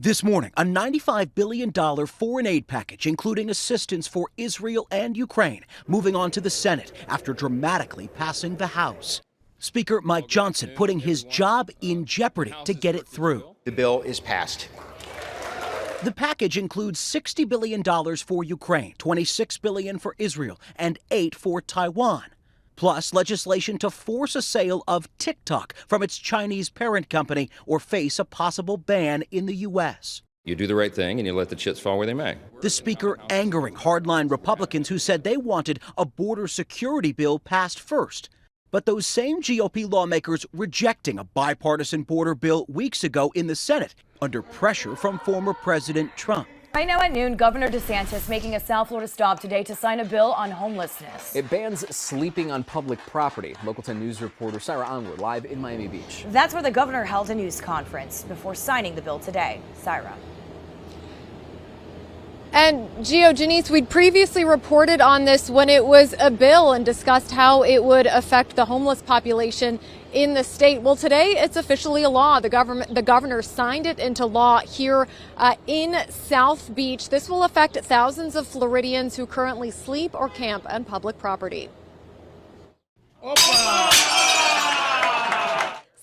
This morning, a $95 billion foreign aid package, including assistance for Israel and Ukraine, moving on to the Senate after dramatically passing the House. Speaker Mike Johnson putting his job in jeopardy to get it through. The bill is passed. The package includes $60 billion for Ukraine, $26 billion for Israel, and $8 billion for Taiwan. Plus legislation to force a sale of TikTok from its Chinese parent company or face a possible ban in the U.S. You do the right thing and you let the chips fall where they may. The speaker angering hardline Republicans who said they wanted a border security bill passed first. But those same GOP lawmakers rejecting a bipartisan border bill weeks ago in the Senate under pressure from former President Trump. Right now at noon, Governor DeSantis making a South Florida stop today to sign a bill on homelessness. It bans sleeping on public property. Local 10 News reporter Syra Onward live in Miami Beach. That's where the governor held a news conference before signing the bill today. Syra. And Gio, Janice, we'd previously reported on this when it was a bill and discussed how it would affect the homeless population in the state. Well, today it's officially a law. The governor signed it into law here in South Beach. This will affect thousands of Floridians who currently sleep or camp on public property.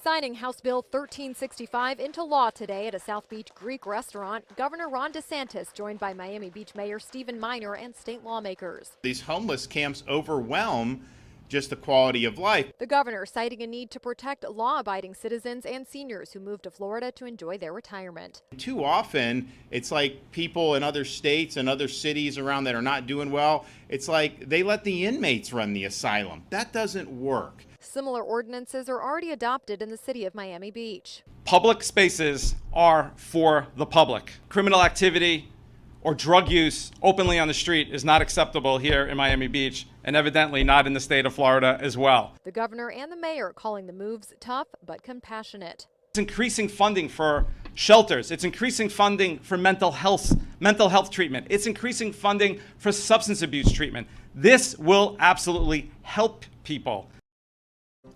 Signing House Bill 1365 into law today at a South Beach Greek restaurant, Governor Ron DeSantis joined by Miami Beach Mayor Stephen Minor and state lawmakers. These homeless camps overwhelm just the quality of life. The governor citing a need to protect law-abiding citizens and seniors who move to Florida to enjoy their retirement. Too often, it's like people in other states and other cities around that are not doing well, it's like they let the inmates run the asylum. That doesn't work. Similar ordinances are already adopted in the city of Miami Beach. Public spaces are for the public. Criminal activity or drug use openly on the street is not acceptable here in Miami Beach, and evidently not in the state of Florida as well. The governor and the mayor calling the moves tough but compassionate. It's increasing funding for shelters. It's increasing funding for mental health treatment. It's increasing funding for substance abuse treatment. This will absolutely help people.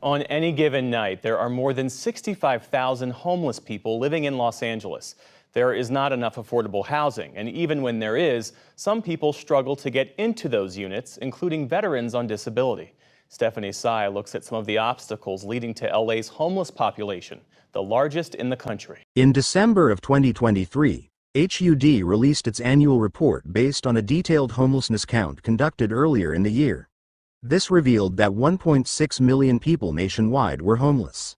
On any given night, there are more than 65,000 homeless people living in Los Angeles. There is not enough affordable housing, and even when there is, some people struggle to get into those units, including veterans on disability. Stephanie Sy looks at some of the obstacles leading to LA's homeless population, the largest in the country. In December of 2023, HUD released its annual report based on a detailed homelessness count conducted earlier in the year. This revealed that 1.6 million people nationwide were homeless.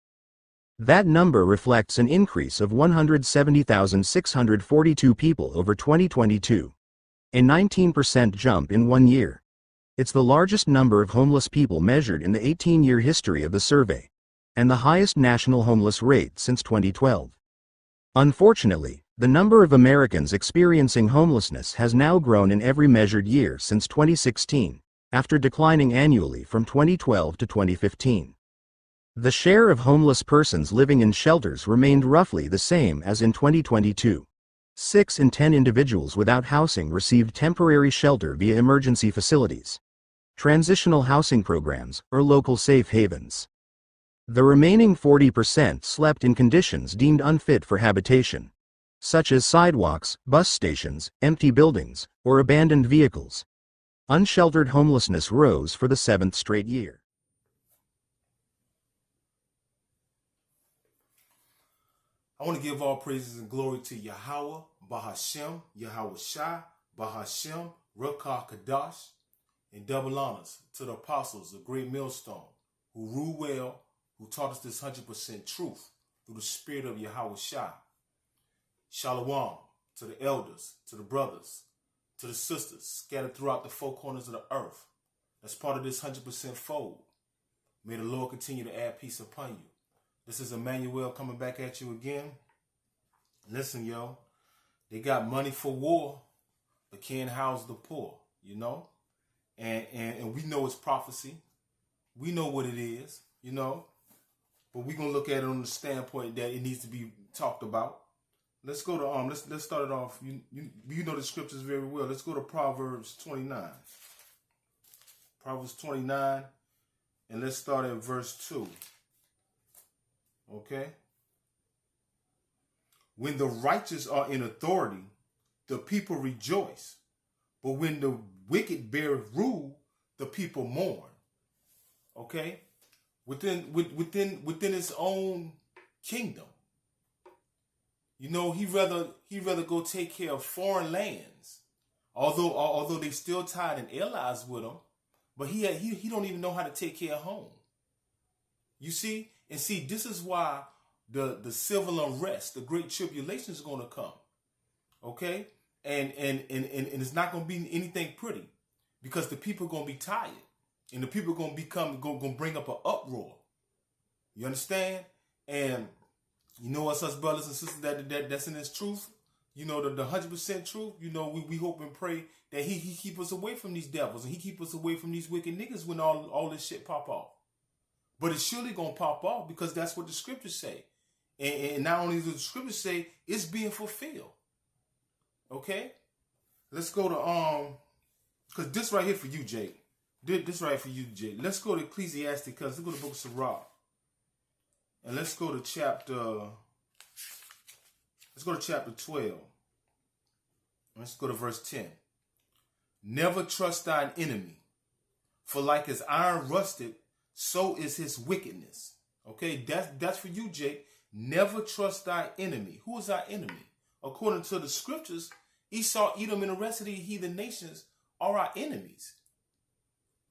That number reflects an increase of 170,642 people over 2022, a 19% jump in 1 year. It's the largest number of homeless people measured in the 18-year history of the survey, and the highest national homeless rate since 2012. Unfortunately, the number of Americans experiencing homelessness has now grown in every measured year since 2016, after declining annually from 2012 to 2015. The share of homeless persons living in shelters remained roughly the same as in 2022. 6 in 10 individuals without housing received temporary shelter via emergency facilities, transitional housing programs, or local safe havens. The remaining 40% slept in conditions deemed unfit for habitation, such as sidewalks, bus stations, empty buildings, or abandoned vehicles. Unsheltered homelessness rose for the 7th straight year. I want to give all praises and glory to Yahweh, Bahashem, Yahweh Shai, Bahashem, Rakah Kadash, and double honors to the apostles of Great Millstone, who rule well, who taught us this 100% truth through the spirit of Yahweh Shai. Shalom to the elders, to the brothers, to the sisters scattered throughout the 4 corners of the earth. That's part of this 100% fold. May the Lord continue to add peace upon you. This is Emmanuel coming back at you again. Listen, yo, they got money for war, but can't house the poor, you know? And we know it's prophecy. We know what it is, you know? But we're going to look at it on the standpoint that it needs to be talked about. Let's go to, let's start it off. You know the scriptures very well. Let's go to Proverbs 29. Proverbs 29, and let's start at verse 2. Okay? When the righteous are in authority, the people rejoice. But when the wicked bear rule, the people mourn. Okay? Within his own kingdom. You know, he'd rather go take care of foreign lands. Although they still tied in allies with him, but he don't even know how to take care of home. You see? And see, this is why the civil unrest, the great tribulation is going to come. Okay? And it's not going to be anything pretty, because the people are going to be tired, and the people are going to bring up an uproar. You understand? And you know us brothers and sisters that's in this truth, you know, the 100% truth. You know, we hope and pray that he keep us away from these devils, and he keep us away from these wicked niggas when all this shit pop off. But it's surely gonna pop off, because that's what the scriptures say. And not only do the scriptures say, it's being fulfilled. Okay? Let's go to because this right here for you, Jake. This right for you, Jake. Let's go to Ecclesiastes, because let's go to the book of Sirach. And let's go to chapter 12. Let's go to verse 10. Never trust thine enemy, for like as iron rusted, so is his wickedness. Okay, that's for you, Jake. Never trust thy enemy. Who is our enemy? According to the scriptures, Esau, Edom, and the rest of the heathen nations are our enemies.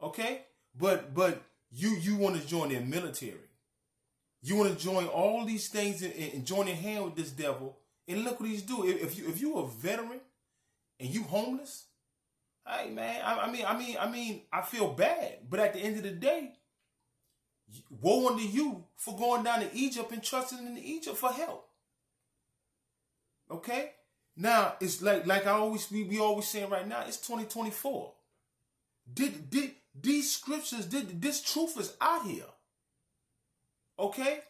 Okay? But you want to join their military. You want to join all these things and join in hand with this devil. And look what he's doing. If you a veteran and you homeless, hey man, I mean, I feel bad. But at the end of the day, woe unto you for going down to Egypt and trusting in Egypt for help. Okay? Now it's like we always saying right now, it's 2024. These scriptures, this truth is out here. Okay?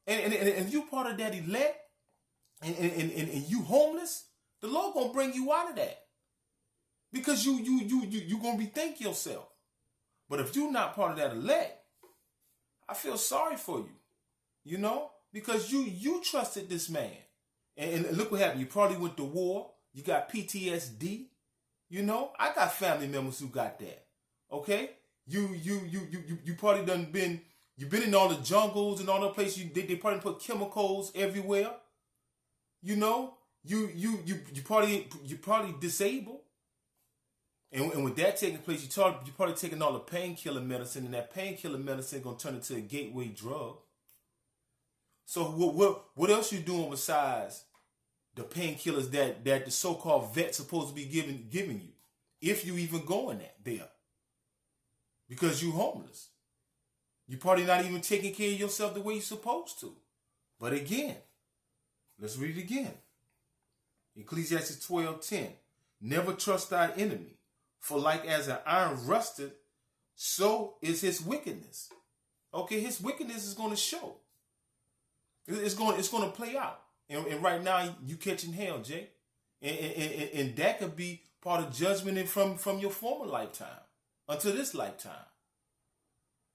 And if you part of that elect and you homeless, the Lord gonna bring you out of that. Because you gonna rethink yourself. But if you're not part of that elect, I feel sorry for you. You know? Because you trusted this man. And look what happened. You probably went to war. You got PTSD. You know? I got family members who got that. Okay? You probably you've been in all the jungles and all the places. They probably put chemicals everywhere. You know? You probably disabled. And with that taking place, you probably taking all the painkiller medicine, and that painkiller medicine gonna turn into a gateway drug. So what else you doing besides the painkillers that the so-called vet's supposed to be giving you, if you even going there? Because you homeless. You're probably not even taking care of yourself the way you're supposed to. But again, let's read it again. Ecclesiastes 12:10. Never trust thy enemy, for like as an iron rusted, so is his wickedness. Okay, his wickedness is going to show. It's going to play out. And right now, you catching hell, Jay. And that could be part of judgment from your former lifetime until this lifetime.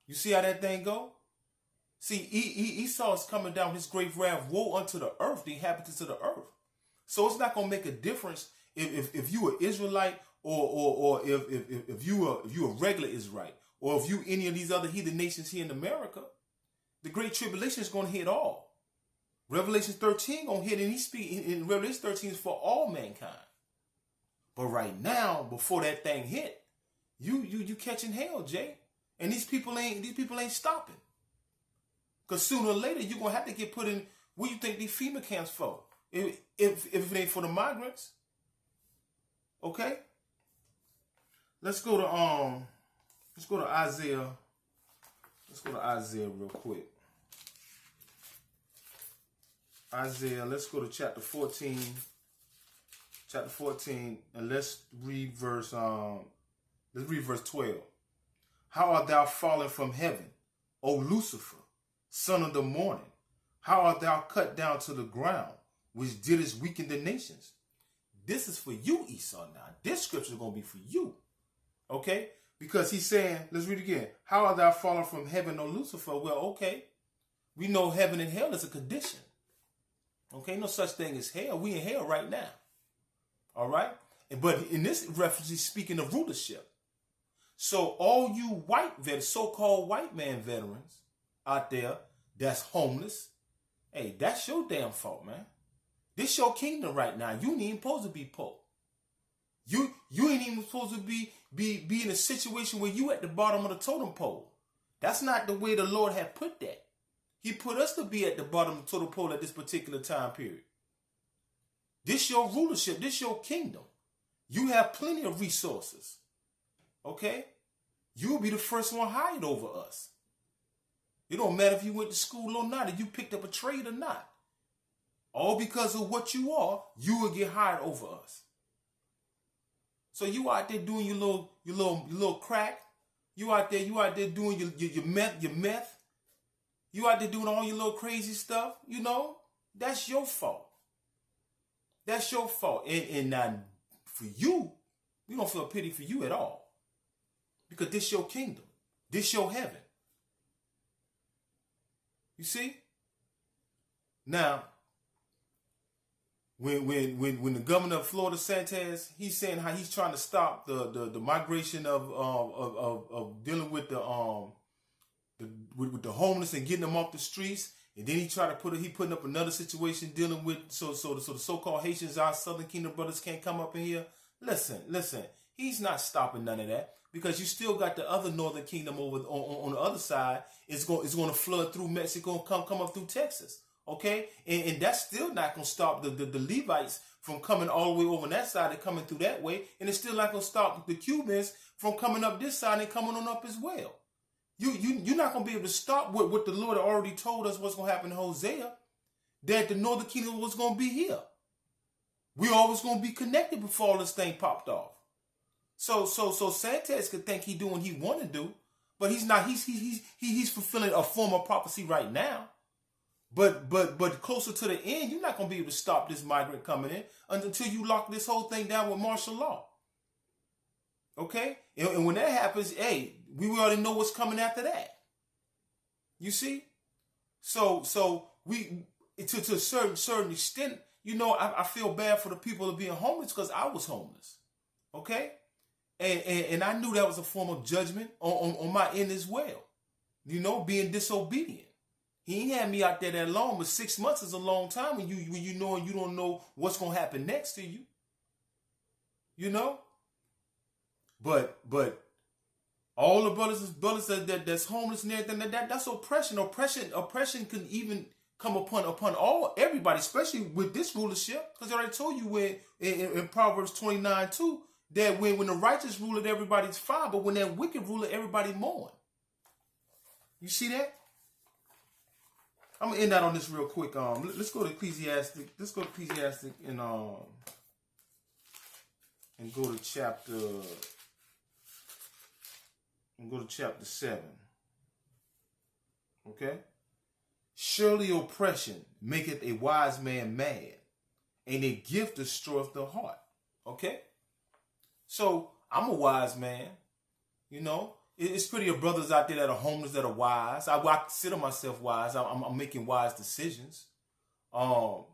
You see how that thing go? See, Esau is coming down his great wrath, woe unto the earth, the inhabitants of the earth. So it's not going to make a difference if you are Israelite or if you a regular Israelite, or if you any of these other heathen nations here in America. The great tribulation is going to hit all. Revelation 13 going to hit, and he speak in Revelation 13 is for all mankind. But right now, before that thing hit, you catching hell, Jay. And these people ain't stopping. Because sooner or later, you're going to have to get put in, what you think these FEMA camps for? If it ain't for the migrants. Okay? Let's go to Isaiah. Let's go to Isaiah real quick. Isaiah, let's go to chapter 14. Chapter 14, and let's read verse 12. How art thou fallen from heaven, O Lucifer, son of the morning? How art thou cut down to the ground, which didst weaken the nations? This is for you, Esau. Now, this scripture is going to be for you. Okay? Because he's saying, let's read again. How art thou fallen from heaven, O Lucifer? Well, okay. We know heaven and hell is a condition. Okay, no such thing as hell. We in hell right now. All right? But in this reference, he's speaking of rulership. So all you white veterans, so-called white man veterans out there that's homeless, hey, that's your damn fault, man. This your kingdom right now. You ain't even supposed to be poor. You ain't even supposed to be in a situation where you at the bottom of the totem pole. That's not the way the Lord had put that. He put us to be at the bottom of the totem pole at this particular time period. This your rulership. This your kingdom. You have plenty of resources. Okay? You'll be the first one hired over us. It don't matter if you went to school or not, if you picked up a trade or not. All because of what you are, you will get hired over us. So you out there doing your little crack. You out there doing your meth. You out there doing all your little crazy stuff. You know, that's your fault. That's your fault. And now for you, we don't feel pity for you at all. Because this your kingdom. This your heaven. You see? Now, when the governor of Florida, Santos, he's saying how he's trying to stop the migration of dealing with the homeless and getting them off the streets, and then he putting up another situation dealing with so the so-called Haitians, our Southern Kingdom brothers, can't come up in here. Listen, he's not stopping none of that, because you still got the other Northern Kingdom over on the other side. It's going to flood through Mexico and come up through Texas. Okay, and that's still not going to stop the Levites from coming all the way over on that side and coming through that way, and it's still not going to stop the Cubans from coming up this side and coming on up as well. You're not going to be able to stop what the Lord already told us what's going to happen in Hosea, that the Northern Kingdom was going to be here. We always going to be connected before all this thing popped off. So Santos could think he doing what he want to do, but he's not. He's fulfilling a form of prophecy right now. But closer to the end, you're not going to be able to stop this migrant coming in until you lock this whole thing down with martial law. Okay? And when that happens, hey, we already know what's coming after that. You see? So we, to a certain extent, you know, I feel bad for the people of being homeless, because I was homeless. Okay? And I knew that was a form of judgment on my end as well. You know, being disobedient. He ain't had me out there that long, but 6 months is a long time when you know and you don't know what's gonna happen next to you. You know? But all the brothers that's homeless and everything, that's oppression. Oppression can even come upon everybody, especially with this rulership. Because I already told you in Proverbs 29:2 that when the righteous ruler, everybody's fine, but when that wicked ruler, everybody mourn. You see that? I'm gonna end that on this real quick. Let's go to Ecclesiastic. Let's go to Ecclesiastic and go to chapter. And go to chapter 7. Okay. Surely oppression maketh a wise man mad, and a gift destroyeth the heart. Okay. So I'm a wise man. You know. It's pretty of brothers out there that are homeless that are wise. I consider myself wise. I'm making wise decisions. And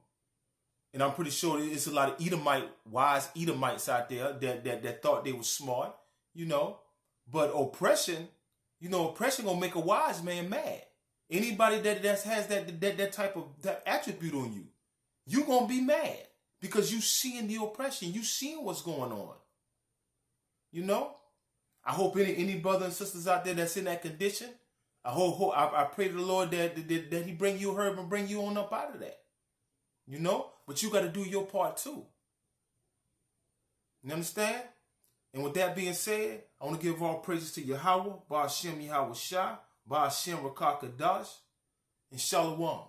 I'm pretty sure it's a lot of wise Edomites out there that thought they were smart, you know. But oppression gonna make a wise man mad. Anybody that has that type of that attribute on you, you gonna be mad because you seeing the oppression, you seeing what's going on. You know. I hope any brother and sisters out there that's in that condition, I pray to the Lord that He bring you herb and bring you on up out of that. You know? But you got to do your part too. You understand? And with that being said, I want to give all praises to Yahweh, Ba'ashem Yahweh Shai, Ba'ashem Rakakadash, and Shalom.